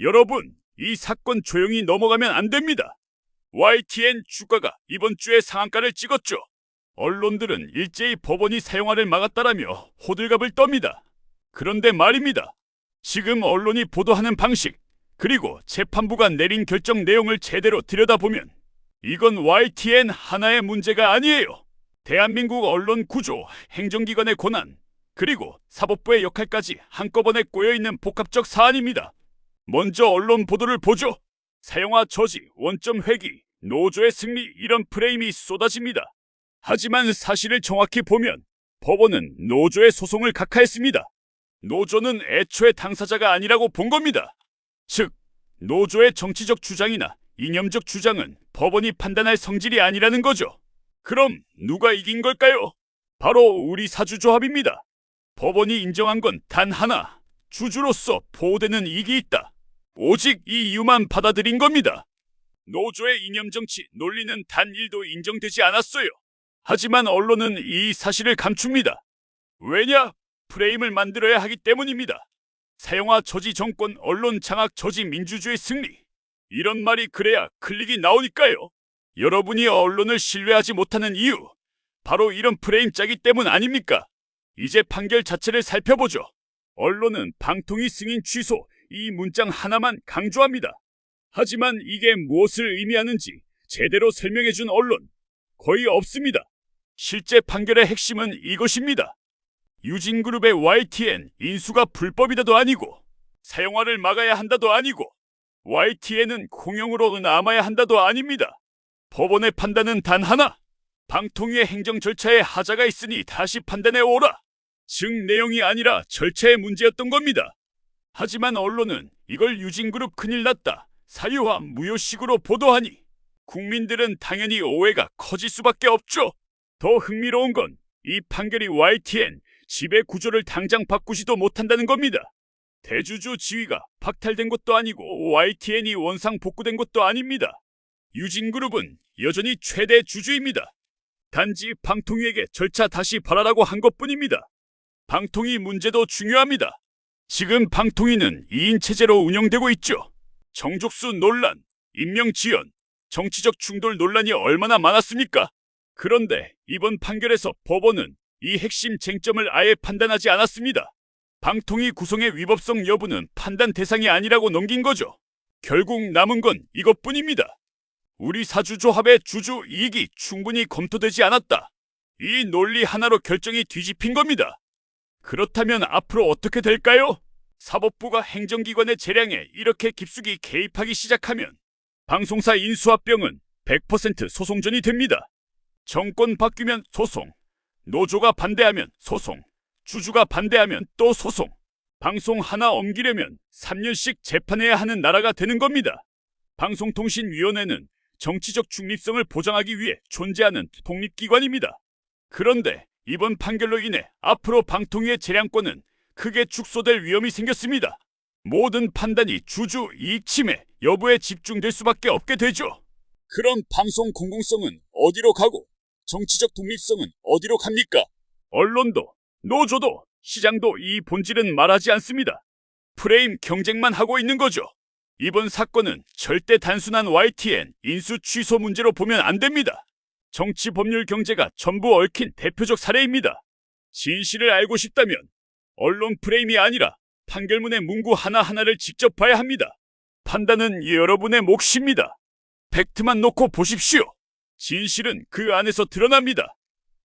여러분, 이 사건 조용히 넘어가면 안 됩니다. YTN 주가가 이번 주에 상한가를 찍었죠. 언론들은 일제히 법원이 사용화를 막았다라며 호들갑을 떱니다. 그런데 말입니다. 지금 언론이 보도하는 방식, 그리고 재판부가 내린 결정 내용을 제대로 들여다보면 이건 YTN 하나의 문제가 아니에요. 대한민국 언론 구조, 행정기관의 권한, 그리고 사법부의 역할까지 한꺼번에 꼬여있는 복합적 사안입니다. 먼저 언론 보도를 보죠. 사용화 저지, 원점 회귀, 노조의 승리 이런 프레임이 쏟아집니다. 하지만 사실을 정확히 보면 법원은 노조의 소송을 각하했습니다. 노조는 애초에 당사자가 아니라고 본 겁니다. 즉, 노조의 정치적 주장이나 이념적 주장은 법원이 판단할 성질이 아니라는 거죠. 그럼 누가 이긴 걸까요? 바로 우리 사주조합입니다. 법원이 인정한 건 단 하나, 주주로서 보호되는 이익이 있다. 오직 이 이유만 받아들인 겁니다. 노조의 이념정치 논리는 단 1도 인정되지 않았어요. 하지만 언론은 이 사실을 감춥니다. 왜냐? 프레임을 만들어야 하기 때문입니다. 사용화 저지 정권, 언론 장악 저지 민주주의 승리. 이런 말이 그래야 클릭이 나오니까요. 여러분이 언론을 신뢰하지 못하는 이유, 바로 이런 프레임 짜기 때문 아닙니까? 이제 판결 자체를 살펴보죠. 언론은 방통위 승인 취소, 이 문장 하나만 강조합니다. 하지만 이게 무엇을 의미하는지 제대로 설명해준 언론 거의 없습니다. 실제 판결의 핵심은 이것입니다. 유진그룹의 YTN 인수가 불법이다도 아니고 사용화를 막아야 한다도 아니고 YTN은 공영으로 남아야 한다도 아닙니다. 법원의 판단은 단 하나, 방통위의 행정 절차에 하자가 있으니 다시 판단해 오라. 즉 내용이 아니라 절차의 문제였던 겁니다. 하지만 언론은 이걸 유진그룹 큰일 났다, 사유화 무효식으로 보도하니 국민들은 당연히 오해가 커질 수밖에 없죠. 더 흥미로운 건 이 판결이 YTN 지배 구조를 당장 바꾸지도 못한다는 겁니다. 대주주 지위가 박탈된 것도 아니고 YTN이 원상 복구된 것도 아닙니다. 유진그룹은 여전히 최대 주주입니다. 단지 방통위에게 절차 다시 봐라라고 한 것뿐입니다. 방통위 문제도 중요합니다. 지금 방통위는 2인 체제로 운영되고 있죠. 정족수 논란, 임명 지연, 정치적 충돌 논란이 얼마나 많았습니까? 그런데 이번 판결에서 법원은 이 핵심 쟁점을 아예 판단하지 않았습니다. 방통위 구성의 위법성 여부는 판단 대상이 아니라고 넘긴 거죠. 결국 남은 건 이것뿐입니다. 우리 사주조합의 주주 이익이 충분히 검토되지 않았다. 이 논리 하나로 결정이 뒤집힌 겁니다. 그렇다면 앞으로 어떻게 될까요? 사법부가 행정기관의 재량에 이렇게 깊숙이 개입하기 시작하면 방송사 인수합병은 100% 소송전이 됩니다. 정권 바뀌면 소송, 노조가 반대하면 소송, 주주가 반대하면 또 소송. 방송 하나 옮기려면 3년씩 재판해야 하는 나라가 되는 겁니다. 방송통신위원회는 정치적 중립성을 보장하기 위해 존재하는 독립기관입니다. 그런데 이번 판결로 인해 앞으로 방통위의 재량권은 크게 축소될 위험이 생겼습니다. 모든 판단이 주주 이익 침해 여부에 집중될 수밖에 없게 되죠. 그럼 방송 공공성은 어디로 가고 정치적 독립성은 어디로 갑니까? 언론도, 노조도, 시장도 이 본질은 말하지 않습니다. 프레임 경쟁만 하고 있는 거죠. 이번 사건은 절대 단순한 YTN 인수 취소 문제로 보면 안 됩니다. 정치, 법률, 경제가 전부 얽힌 대표적 사례입니다. 진실을 알고 싶다면 언론 프레임이 아니라 판결문의 문구 하나하나를 직접 봐야 합니다. 판단은 여러분의 몫입니다. 팩트만 놓고 보십시오. 진실은 그 안에서 드러납니다.